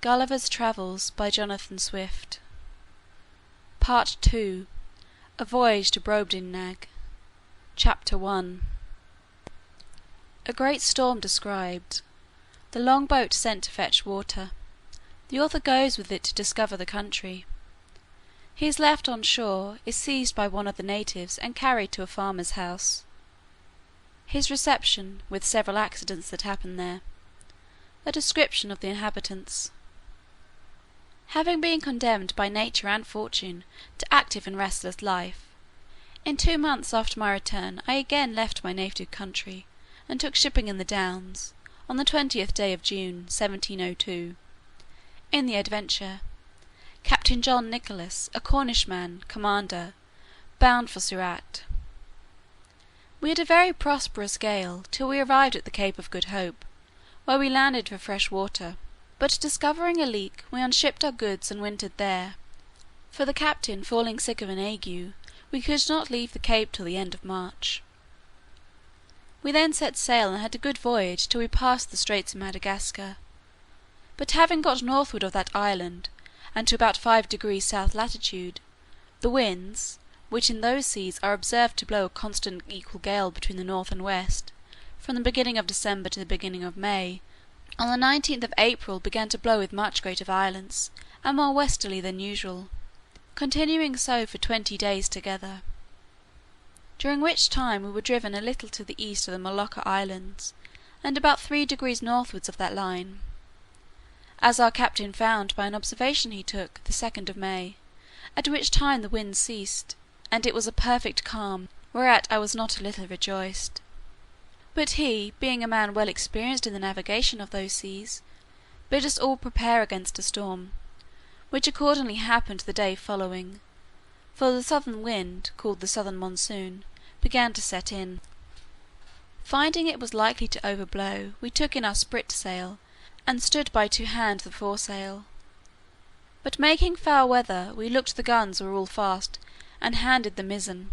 Gulliver's Travels by Jonathan Swift. Part II. A Voyage to Brobdingnag. Chapter 1. A great storm described. The long-boat sent to fetch water. The author goes with it to discover the country. He is left on shore, is seized by one of the natives, and carried to a farmer's house. His reception, with several accidents that happen there. A description of the inhabitants. Having been condemned by nature and fortune to active and restless life, in 2 months after my return I again left my native country, and took shipping in the Downs, on the 20th day of June, 1702, in the Adventure, Captain John Nicholas, a Cornishman, commander, bound for Surat. We had a very prosperous gale till we arrived at the Cape of Good Hope, where we landed for fresh water, but discovering a leak we unshipped our goods and wintered there, for the captain falling sick of an ague, we could not leave the Cape till the end of March. We then set sail and had a good voyage till we passed the Straits of Madagascar, but having got northward of that island, and to about 5 degrees south latitude, the winds, which in those seas are observed to blow a constant equal gale between the north and west, from the beginning of December to the beginning of May, on the 19th of April began to blow with much greater violence, and more westerly than usual, continuing so for 20 days together; during which time we were driven a little to the east of the Molucca Islands, and about 3 degrees northwards of that line, as our captain found by an observation he took the 2nd of May, at which time the wind ceased, and it was a perfect calm, whereat I was not a little rejoiced. But he, being a man well experienced in the navigation of those seas, bid us all prepare against a storm, which accordingly happened the day following, for the southern wind, called the southern monsoon, began to set in. Finding it was likely to overblow, we took in our sprit sail, and stood by to hand the foresail. But making foul weather, we looked the guns were all fast, and handed the mizzen.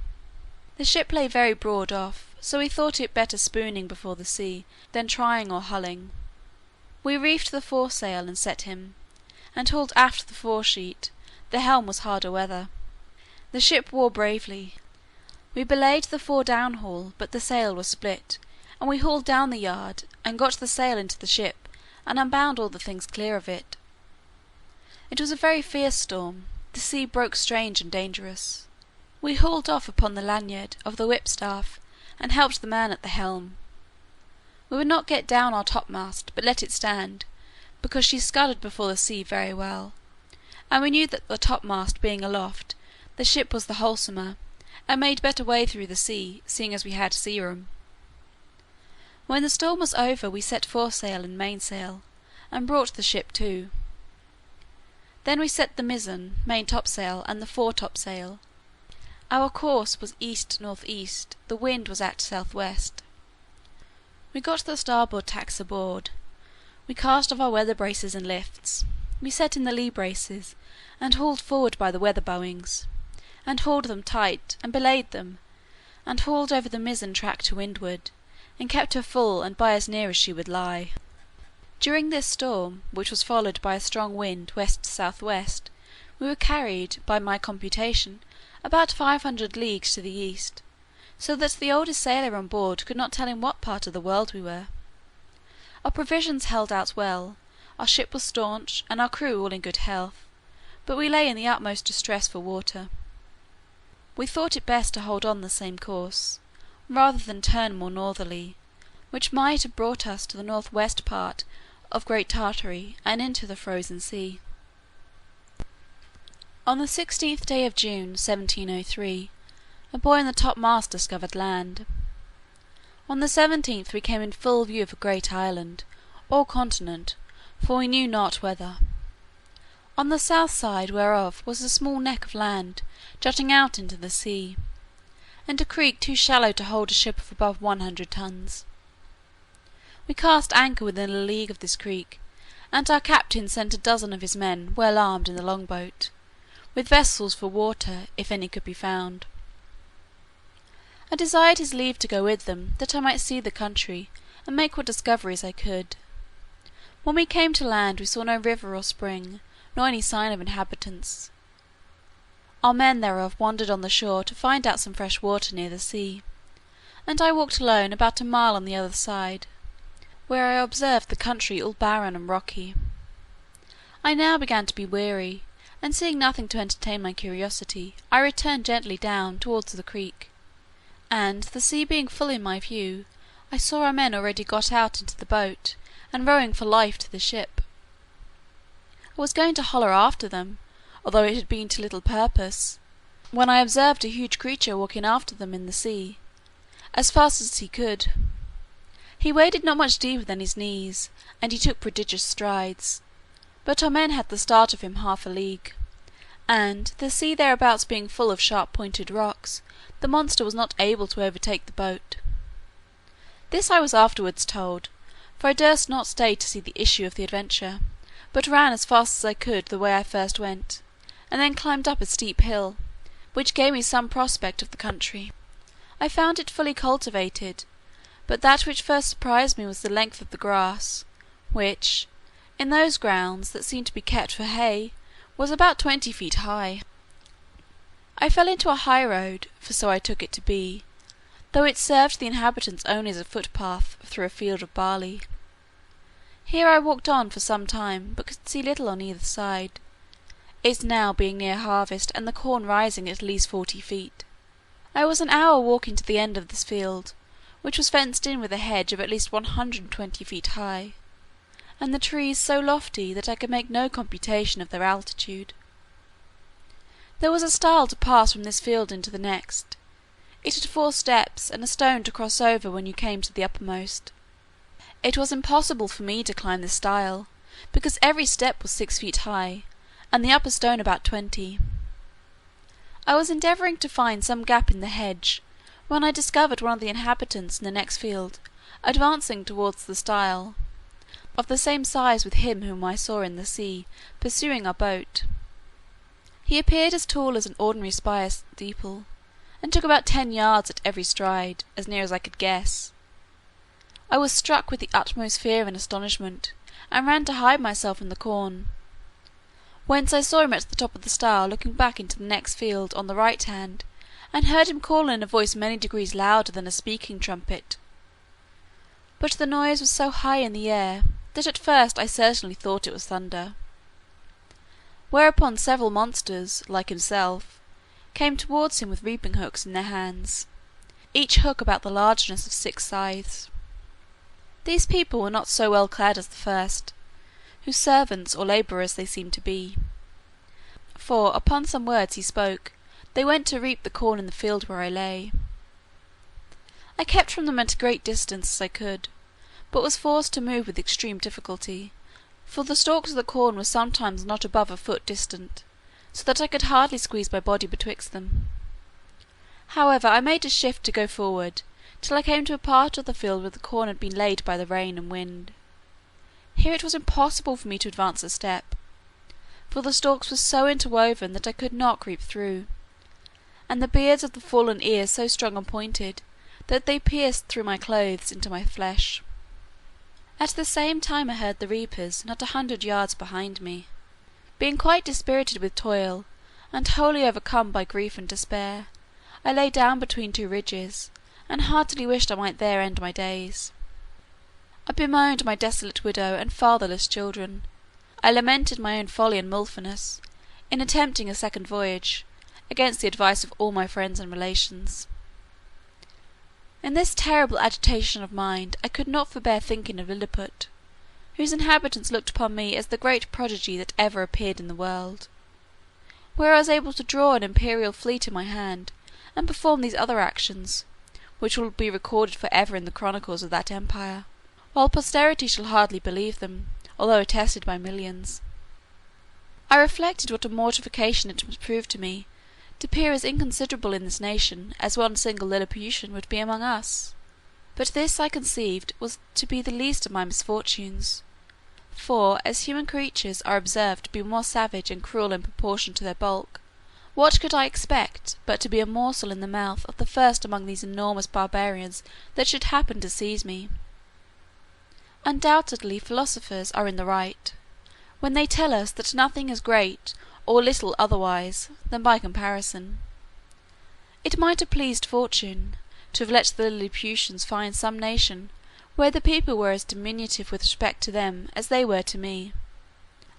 The ship lay very broad off, so we thought it better spooning before the sea, than trying or hulling. We reefed the foresail, and set him, and hauled aft the foresheet. The helm was harder weather. The ship wore bravely. We belayed the fore downhaul, but the sail was split, and we hauled down the yard, and got the sail into the ship, and unbound all the things clear of it. It was a very fierce storm. The sea broke strange and dangerous. We hauled off upon the lanyard of the whipstaff, and helped the man at the helm. We would not get down our topmast, but let it stand, because she scudded before the sea very well, and we knew that the topmast being aloft, the ship was the wholesomer, and made better way through the sea, seeing as we had sea room. When the storm was over, we set foresail and mainsail, and brought the ship to. Then we set the mizzen, main topsail, and the fore topsail. Our course was east-north-east, the wind was at south-west. We got the starboard tacks aboard. We cast off our weather braces and lifts. We set in the lee braces, and hauled forward by the weather bowings, and hauled them tight, and belayed them, and hauled over the mizzen track to windward, and kept her full and by as near as she would lie. During this storm, which was followed by a strong wind west-south-west, we were carried, by my computation, about 500 leagues to the east, so that the oldest sailor on board could not tell in what part of the world we were. Our provisions held out well, our ship was staunch, and our crew all in good health, but we lay in the utmost distress for water. We thought it best to hold on the same course, rather than turn more northerly, which might have brought us to the north-west part of Great Tartary, and into the frozen sea. On the 16th day of June, 1703, a boy on the topmast discovered land. On the 17th we came in full view of a great island, or continent, for we knew not whether. On the south side whereof was a small neck of land, jutting out into the sea, and a creek too shallow to hold a ship of above 100 tons. We cast anchor within a league of this creek, and our captain sent 12 of his men well armed in the long boat, with vessels for water, if any could be found. I desired his leave to go with them, that I might see the country, and make what discoveries I could. When we came to land we saw no river or spring, nor any sign of inhabitants. Our men thereof wandered on the shore to find out some fresh water near the sea, and I walked alone about a mile on the other side, where I observed the country all barren and rocky. I now began to be weary, and seeing nothing to entertain my curiosity, I returned gently down towards the creek, and the sea being full in my view, I saw our men already got out into the boat, and rowing for life to the ship. I was going to holler after them, although it had been to little purpose, when I observed a huge creature walking after them in the sea, as fast as he could. He waded not much deeper than his knees, and he took prodigious strides, but our men had the start of him half a league, and, the sea thereabouts being full of sharp-pointed rocks, the monster was not able to overtake the boat. This I was afterwards told, for I durst not stay to see the issue of the adventure, but ran as fast as I could the way I first went, and then climbed up a steep hill, which gave me some prospect of the country. I found it fully cultivated, but that which first surprised me was the length of the grass, which, in those grounds that seemed to be kept for hay, was about 20 feet high. I fell into a high road, for so I took it to be, though it served the inhabitants only as a footpath through a field of barley. Here I walked on for some time, but could see little on either side, it now being near harvest, and the corn rising at least 40 feet. I was an hour walking to the end of this field, which was fenced in with a hedge of at least 120 feet high, and the trees so lofty that I could make no computation of their altitude. There was a stile to pass from this field into the next. It had 4 steps, and a stone to cross over when you came to the uppermost. It was impossible for me to climb this stile, because every step was 6 feet high, and the upper stone about 20. I was endeavouring to find some gap in the hedge, when I discovered one of the inhabitants in the next field advancing towards the stile, of the same size with him whom I saw in the sea, pursuing our boat. He appeared as tall as an ordinary spire steeple, and took about 10 yards at every stride, as near as I could guess. I was struck with the utmost fear and astonishment, and ran to hide myself in the corn, whence I saw him at the top of the stile looking back into the next field on the right hand, and heard him call in a voice many degrees louder than a speaking trumpet. But the noise was so high in the air, that at first I certainly thought it was thunder. Whereupon several monsters, like himself, came towards him with reaping hooks in their hands, each hook about the largeness of 6 scythes. These people were not so well clad as the first, whose servants or labourers they seemed to be; for, upon some words he spoke, they went to reap the corn in the field where I lay. I kept from them at a great distance as I could, but was forced to move with extreme difficulty, for the stalks of the corn were sometimes not above a foot distant, so that I could hardly squeeze my body betwixt them. However, I made a shift to go forward, till I came to a part of the field where the corn had been laid by the rain and wind. Here it was impossible for me to advance a step, for the stalks were so interwoven that I could not creep through, and the beards of the fallen ears so strong and pointed, that they pierced through my clothes into my flesh. At the same time I heard the reapers not 100 yards behind me. Being quite dispirited with toil, and wholly overcome by grief and despair, I lay down between 2 ridges, and heartily wished I might there end my days. I bemoaned my desolate widow and fatherless children. I lamented my own folly and wilfulness, in attempting a second voyage, against the advice of all my friends and relations. In this terrible agitation of mind I could not forbear thinking of Lilliput, whose inhabitants looked upon me as the great prodigy that ever appeared in the world, where I was able to draw an imperial fleet in my hand, and perform these other actions, which will be recorded for ever in the chronicles of that empire, while posterity shall hardly believe them, although attested by millions. I reflected what a mortification it must prove to me, to appear as inconsiderable in this nation as one single Lilliputian would be among us. But this I conceived was to be the least of my misfortunes; for, as human creatures are observed to be more savage and cruel in proportion to their bulk, what could I expect but to be a morsel in the mouth of the first among these enormous barbarians that should happen to seize me? Undoubtedly philosophers are in the right, when they tell us that nothing is great or little otherwise than by comparison. It might have pleased fortune to have let the Lilliputians find some nation where the people were as diminutive with respect to them as they were to me,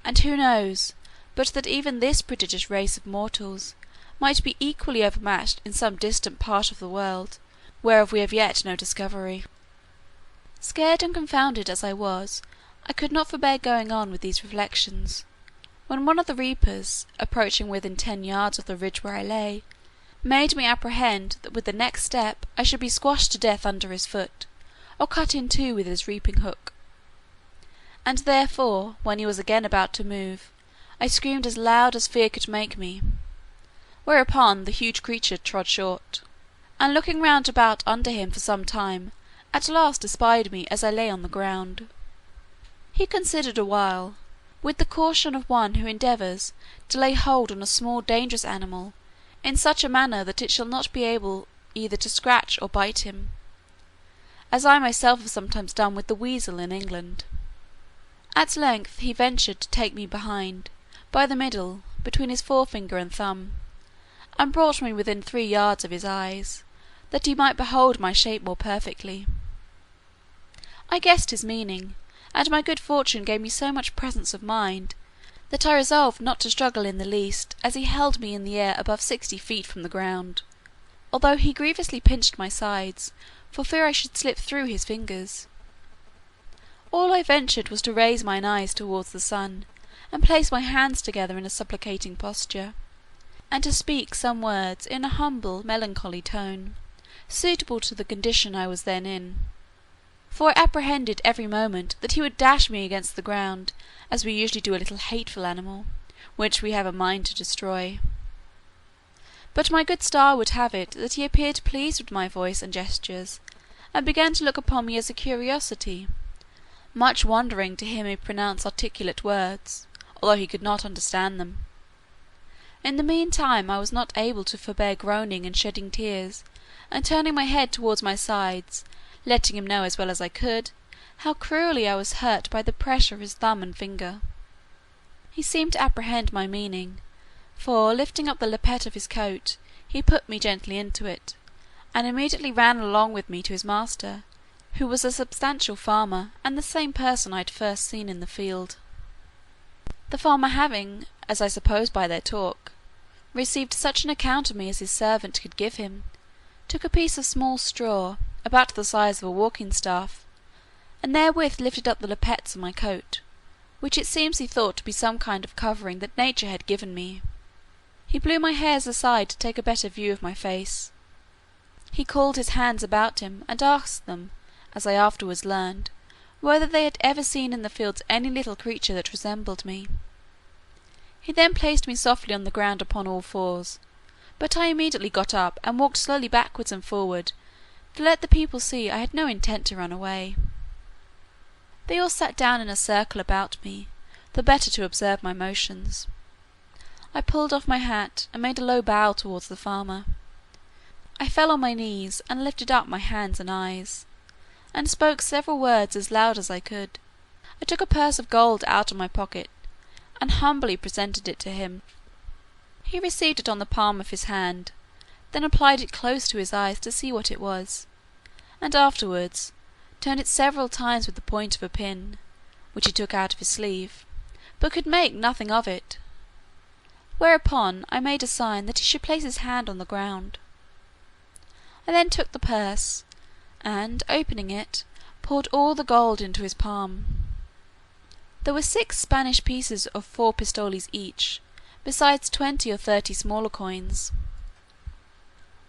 and who knows but that even this prodigious race of mortals might be equally overmatched in some distant part of the world, whereof we have yet no discovery. Scared and confounded as I was, I could not forbear going on with these reflections, when one of the reapers, approaching within 10 yards of the ridge where I lay, made me apprehend that with the next step I should be squashed to death under his foot, or cut in two with his reaping hook; and therefore, when he was again about to move, I screamed as loud as fear could make me, whereupon the huge creature trod short, and looking round about under him for some time, at last espied me as I lay on the ground. He considered a while, with the caution of one who endeavours to lay hold on a small dangerous animal in such a manner that it shall not be able either to scratch or bite him, as I myself have sometimes done with the weasel in England. At length he ventured to take me behind, by the middle, between his forefinger and thumb, and brought me within 3 yards of his eyes, that he might behold my shape more perfectly. I guessed his meaning, and my good fortune gave me so much presence of mind, that I resolved not to struggle in the least, as he held me in the air above 60 feet from the ground, although he grievously pinched my sides, for fear I should slip through his fingers. All I ventured was to raise mine eyes towards the sun, and place my hands together in a supplicating posture, and to speak some words in a humble melancholy tone, suitable to the condition I was then in; for I apprehended every moment that he would dash me against the ground, as we usually do a little hateful animal, which we have a mind to destroy. But my good star would have it that he appeared pleased with my voice and gestures, and began to look upon me as a curiosity, much wondering to hear me pronounce articulate words, although he could not understand them. In the mean time I was not able to forbear groaning and shedding tears, and turning my head towards my sides, letting him know as well as I could, how cruelly I was hurt by the pressure of his thumb and finger. He seemed to apprehend my meaning, for lifting up the lappet of his coat, he put me gently into it, and immediately ran along with me to his master, who was a substantial farmer, and the same person I had first seen in the field. The farmer having, as I suppose by their talk, received such an account of me as his servant could give him, took a piece of small straw, about the size of a walking staff, and therewith lifted up the lappets of my coat, which it seems he thought to be some kind of covering that nature had given me. He blew my hairs aside to take a better view of my face. He called his hands about him, and asked them, as I afterwards learned, whether they had ever seen in the fields any little creature that resembled me. He then placed me softly on the ground upon all fours, but I immediately got up, and walked slowly backwards and forward, to let the people see I had no intent to run away. They all sat down in a circle about me, the better to observe my motions. I pulled off my hat, and made a low bow towards the farmer. I fell on my knees, and lifted up my hands and eyes, and spoke several words as loud as I could. I took a purse of gold out of my pocket, and humbly presented it to him. He received it on the palm of his hand, then applied it close to his eyes to see what it was, and afterwards turned it several times with the point of a pin, which he took out of his sleeve, but could make nothing of it; whereupon I made a sign that he should place his hand on the ground. I then took the purse, and, opening it, poured all the gold into his palm. There were 6 Spanish pieces of 4 pistoles each, besides 20 or 30 smaller coins.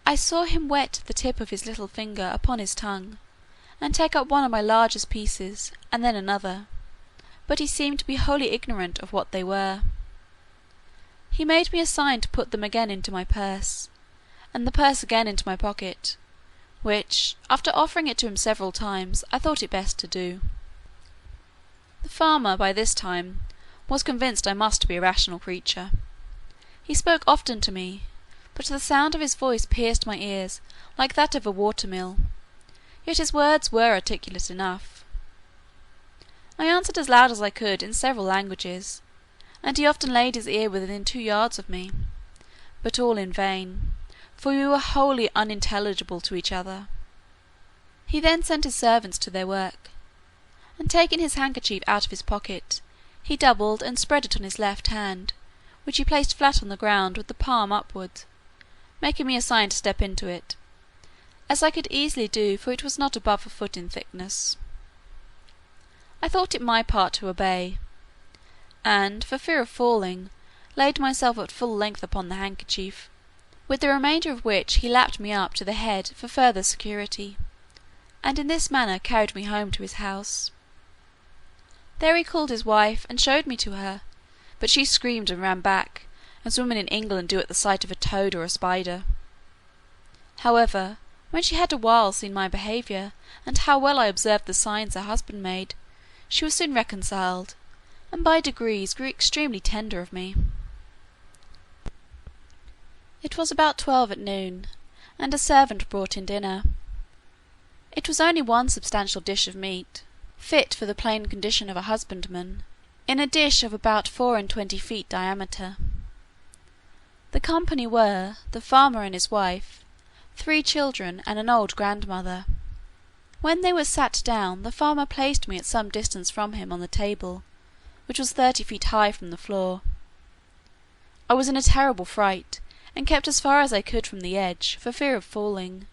I saw him wet the tip of his little finger upon his tongue, and take up one of my largest pieces, and then another, but he seemed to be wholly ignorant of what they were. He made me a sign to put them again into my purse, and the purse again into my pocket, which, after offering it to him several times, I thought it best to do. The farmer, by this time, was convinced I must be a rational creature. He spoke often to me, but the sound of his voice pierced my ears like that of a water mill, yet his words were articulate enough. I answered as loud as I could in several languages, and he often laid his ear within 2 yards of me, but all in vain, for we were wholly unintelligible to each other. He then sent his servants to their work, and taking his handkerchief out of his pocket, he doubled and spread it on his left hand, which he placed flat on the ground with the palm upward, making me a sign to step into it, as I could easily do, for it was not above a foot in thickness. I thought it my part to obey, and, for fear of falling, laid myself at full length upon the handkerchief, with the remainder of which he lapped me up to the head for further security, and in this manner carried me home to his house. There he called his wife, and showed me to her, but she screamed and ran back, as women in England do at the sight of a toad or a spider. However, when she had a while seen my behaviour, and how well I observed the signs her husband made, she was soon reconciled, and by degrees grew extremely tender of me. It was about 12 at noon, and a servant brought in dinner. It was only one substantial dish of meat, fit for the plain condition of a husbandman, in a dish of about 24 feet diameter. The company were, the farmer and his wife, 3 children, and an old grandmother. When they were sat down, the farmer placed me at some distance from him on the table, which was 30 feet high from the floor. I was in a terrible fright, and kept as far as I could from the edge, for fear of falling.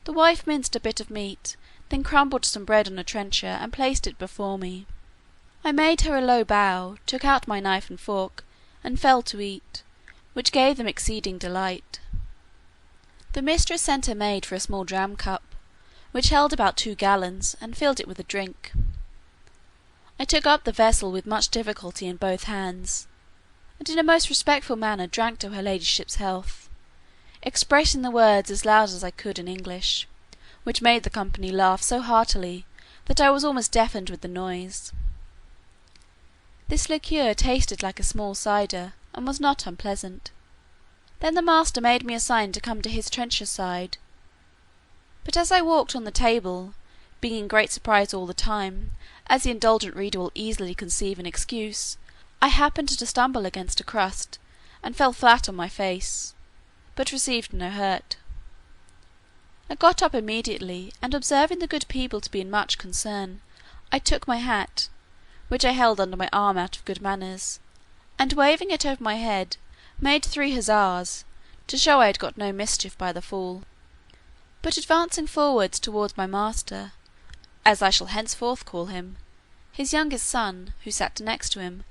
The wife minced a bit of meat, then crumbled some bread on a trencher, and placed it before me. I made her a low bow, took out my knife and fork, and fell to eat, which gave them exceeding delight. The mistress sent her maid for a small dram cup, which held about 2 gallons, and filled it with a drink. I took up the vessel with much difficulty in both hands, and in a most respectful manner drank to her ladyship's health, expressing the words as loud as I could in English, which made the company laugh so heartily that I was almost deafened with the noise. This liqueur tasted like a small cider, and was not unpleasant. Then the master made me a sign to come to his trencher side, but as I walked on the table, being in great surprise all the time, as the indulgent reader will easily conceive an excuse, I happened to stumble against a crust, and fell flat on my face, but received no hurt. I got up immediately, and observing the good people to be in much concern, I took my hat, which I held under my arm out of good manners, and waving it over my head, made 3 huzzas, to show I had got no mischief by the fall. But advancing forwards towards my master, as I shall henceforth call him, his youngest son, who sat next to him,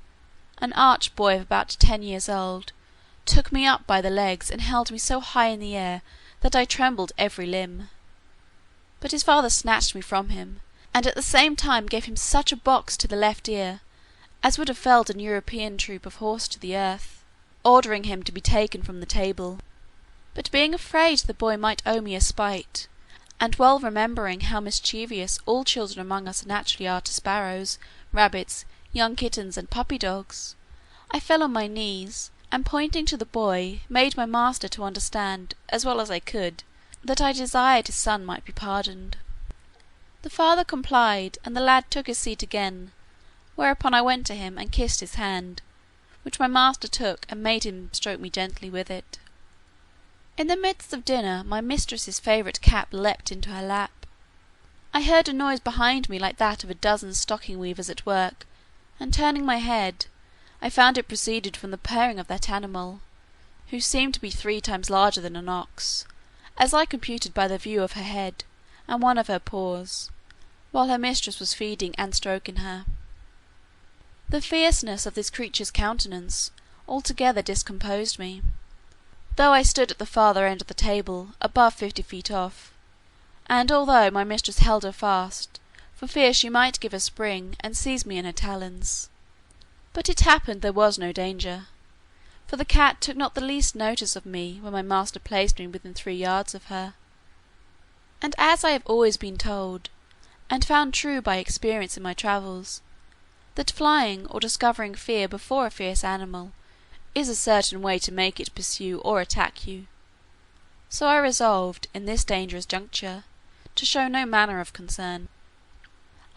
an arch boy of about 10 years old, took me up by the legs, and held me so high in the air that I trembled every limb. But his father snatched me from him, and at the same time gave him such a box to the left ear, as would have felled an European troop of horse to the earth, ordering him to be taken from the table. But being afraid the boy might owe me a spite, and well remembering how mischievous all children among us naturally are to sparrows, rabbits, young kittens, and puppy dogs, I fell on my knees, and pointing to the boy, made my master to understand, as well as I could, that I desired his son might be pardoned. The father complied, and the lad took his seat again, whereupon I went to him and kissed his hand, which my master took, and made him stroke me gently with it. In the midst of dinner my mistress's favourite cat leapt into her lap. I heard a noise behind me like that of a dozen stocking weavers at work, and turning my head, I found it proceeded from the purring of that animal, who seemed to be 3 times larger than an ox, as I computed by the view of her head, and one of her paws, while her mistress was feeding and stroking her. The fierceness of this creature's countenance altogether discomposed me, though I stood at the farther end of the table, above 50 feet off, and although my mistress held her fast, for fear she might give a spring, and seize me in her talons. But it happened there was no danger, for the cat took not the least notice of me when my master placed me within 3 yards of her. And as I have always been told, and found true by experience in my travels, that flying or discovering fear before a fierce animal is a certain way to make it pursue or attack you, so I resolved, in this dangerous juncture, to show no manner of concern.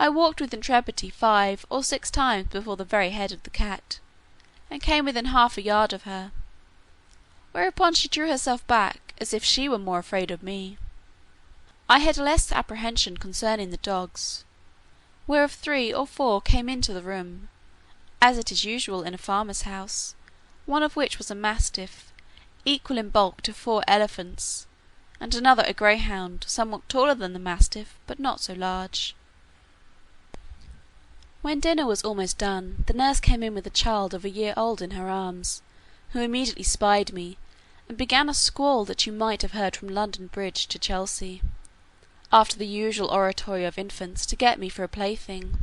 I walked with intrepidity 5 or 6 times before the very head of the cat, and came within half a yard of her, whereupon she drew herself back, as if she were more afraid of me. I had less apprehension concerning the dogs, whereof 3 or 4 came into the room, as it is usual in a farmer's house, one of which was a mastiff, equal in bulk to 4 elephants, and another a greyhound, somewhat taller than the mastiff, but not so large. When dinner was almost done, the nurse came in with a child of a year old in her arms, who immediately spied me, and began a squall that you might have heard from London Bridge to Chelsea, after the usual oratory of infants, to get me for a plaything.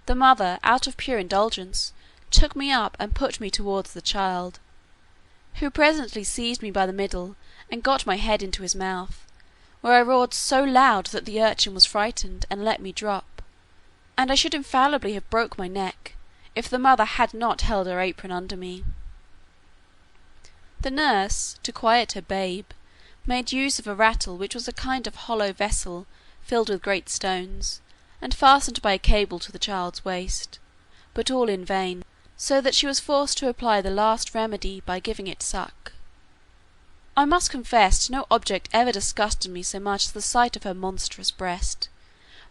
The mother, out of pure indulgence, took me up and put me towards the child, who presently seized me by the middle, and got my head into his mouth, where I roared so loud that the urchin was frightened, and let me drop, and I should infallibly have broke my neck, if the mother had not held her apron under me. The nurse, to quiet her babe, made use of a rattle, which was a kind of hollow vessel filled with great stones, and fastened by a cable to the child's waist, but all in vain, so that she was forced to apply the last remedy by giving it suck. I must confess no object ever disgusted me so much as the sight of her monstrous breast,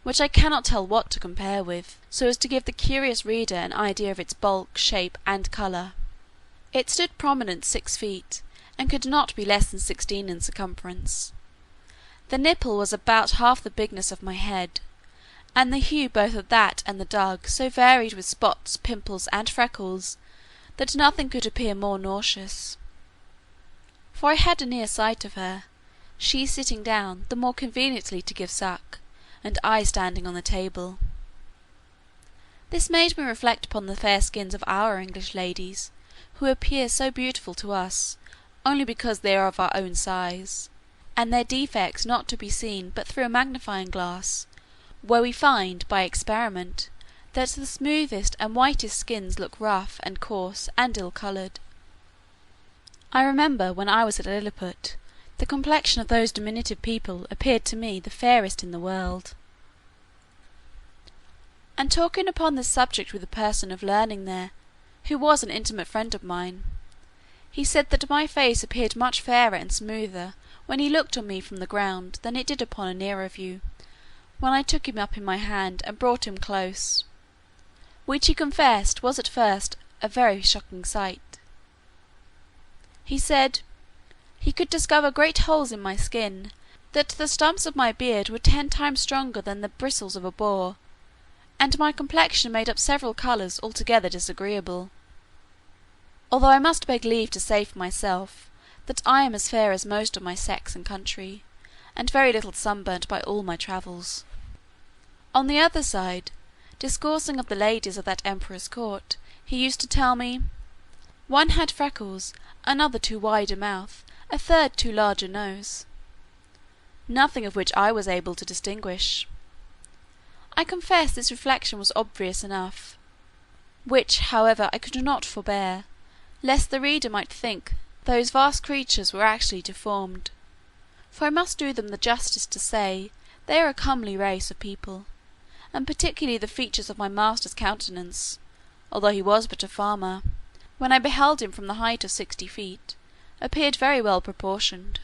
which I cannot tell what to compare with, so as to give the curious reader an idea of its bulk, shape, and colour. It stood prominent 6 feet, and could not be less than 16 in circumference. The nipple was about half the bigness of my head, and the hue both of that and the dug so varied with spots, pimples, and freckles, that nothing could appear more nauseous. For I had a near sight of her, she sitting down the more conveniently to give suck, and I standing on the table. This made me reflect upon the fair skins of our English ladies, who appear so beautiful to us, only because they are of our own size, and their defects not to be seen but through a magnifying glass, where we find, by experiment, that the smoothest and whitest skins look rough and coarse and ill-coloured. I remember, when I was at Lilliput, the complexion of those diminutive people appeared to me the fairest in the world. And talking upon this subject with a person of learning there, who was an intimate friend of mine, he said that my face appeared much fairer and smoother when he looked on me from the ground than it did upon a nearer view, when I took him up in my hand and brought him close, which he confessed was at first a very shocking sight. He said, he could discover great holes in my skin, that the stumps of my beard were 10 times stronger than the bristles of a boar, and my complexion made up several colours altogether disagreeable; although I must beg leave to say for myself, that I am as fair as most of my sex and country, and very little sunburnt by all my travels. On the other side, discoursing of the ladies of that emperor's court, he used to tell me, one had freckles, another too wide a mouth, a third too large a nose; nothing of which I was able to distinguish. I confess this reflection was obvious enough, which however I could not forbear, lest the reader might think those vast creatures were actually deformed; for I must do them the justice to say, they are a comely race of people, and particularly the features of my master's countenance, although he was but a farmer, when I beheld him from the height of 60 feet, appeared very well proportioned.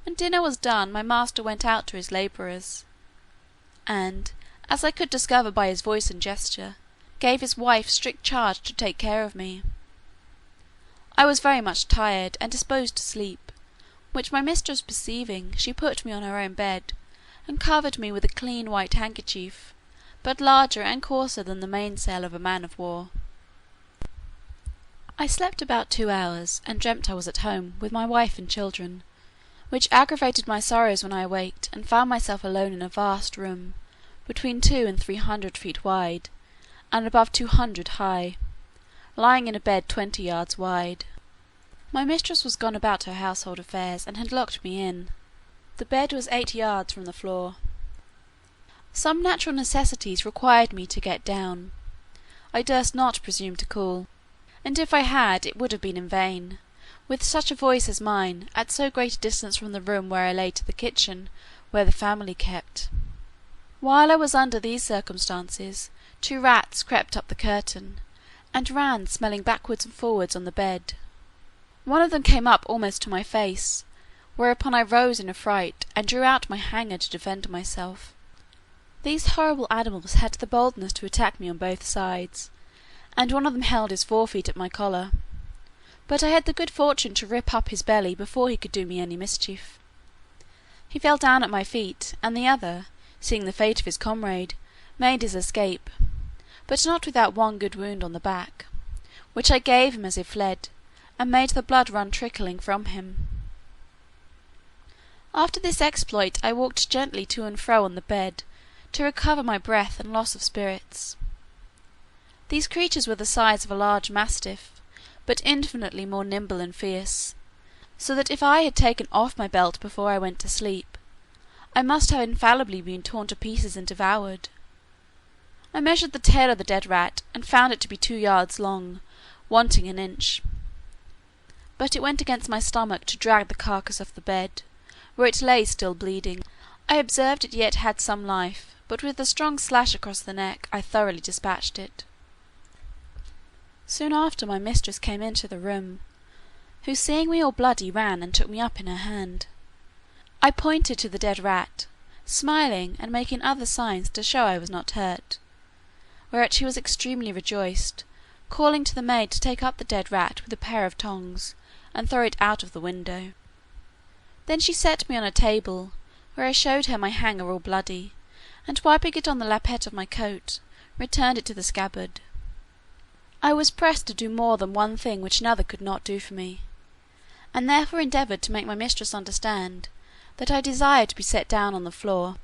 When dinner was done, my master went out to his labourers, and, as I could discover by his voice and gesture, gave his wife strict charge to take care of me. I was very much tired, and disposed to sleep, which my mistress perceiving, she put me on her own bed, and covered me with a clean white handkerchief, but larger and coarser than the mainsail of a man of war. I slept about 2 hours, and dreamt I was at home, with my wife and children, which aggravated my sorrows when I awaked, and found myself alone in a vast room, between 200 and 300 feet wide, and above 200 high, lying in a bed 20 yards wide. My mistress was gone about her household affairs, and had locked me in. The bed was 8 yards from the floor. Some natural necessities required me to get down. I durst not presume to call, and if I had, it would have been in vain, with such a voice as mine, at so great a distance from the room where I lay to the kitchen, where the family kept. While I was under these circumstances, 2 rats crept up the curtain, and ran smelling backwards and forwards on the bed. One of them came up almost to my face, whereupon I rose in a fright, and drew out my hanger to defend myself. These horrible animals had the boldness to attack me on both sides, and one of them held his forefeet at my collar, but I had the good fortune to rip up his belly before he could do me any mischief. He fell down at my feet, and the other, seeing the fate of his comrade, made his escape, but not without one good wound on the back, which I gave him as he fled, and made the blood run trickling from him. After this exploit I walked gently to and fro on the bed, to recover my breath and loss of spirits. These creatures were the size of a large mastiff, but infinitely more nimble and fierce, so that if I had taken off my belt before I went to sleep, I must have infallibly been torn to pieces and devoured. I measured the tail of the dead rat, and found it to be 2 yards long, wanting an inch. But it went against my stomach to drag the carcass off the bed, where it lay still bleeding. I observed it yet had some life, but with a strong slash across the neck I thoroughly dispatched it. Soon after my mistress came into the room, who seeing me all bloody ran and took me up in her hand. I pointed to the dead rat, smiling and making other signs to show I was not hurt, whereat she was extremely rejoiced, calling to the maid to take up the dead rat with a pair of tongs, and throw it out of the window. Then she set me on a table, where I showed her my hanger all bloody, and wiping it on the lappet of my coat, returned it to the scabbard. I was pressed to do more than one thing which another could not do for me, and therefore endeavoured to make my mistress understand that I desired to be set down on the floor,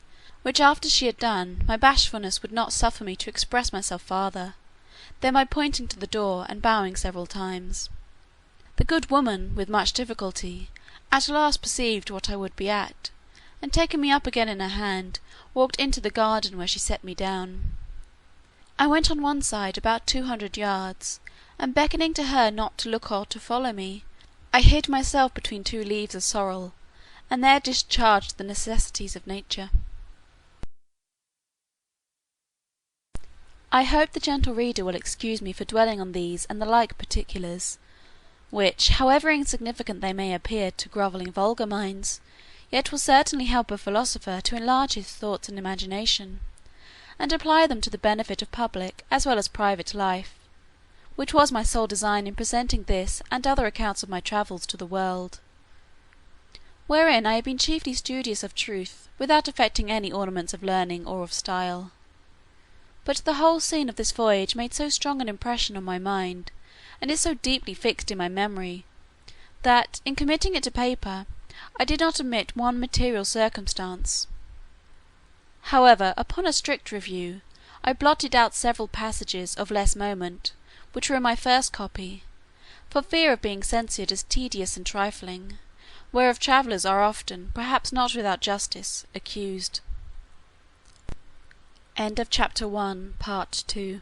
which after she had done, my bashfulness would not suffer me to express myself farther, than by pointing to the door, and bowing several times. The good woman, with much difficulty, at last perceived what I would be at, and taking me up again in her hand, walked into the garden, where she set me down. I went on one side about 200 yards, and beckoning to her not to look or to follow me, I hid myself between 2 leaves of sorrel, and there discharged the necessities of nature. I hope the gentle reader will excuse me for dwelling on these and the like particulars, which, however insignificant they may appear to grovelling vulgar minds, yet will certainly help a philosopher to enlarge his thoughts and imagination, and apply them to the benefit of public as well as private life, which was my sole design in presenting this and other accounts of my travels to the world, wherein I have been chiefly studious of truth, without affecting any ornaments of learning or of style. But the whole scene of this voyage made so strong an impression on my mind, and is so deeply fixed in my memory, that, in committing it to paper, I did not omit one material circumstance. However, upon a strict review, I blotted out several passages of less moment, which were in my first copy, for fear of being censured as tedious and trifling, whereof travellers are often, perhaps not without justice, accused. End of Chapter 1, Part 2.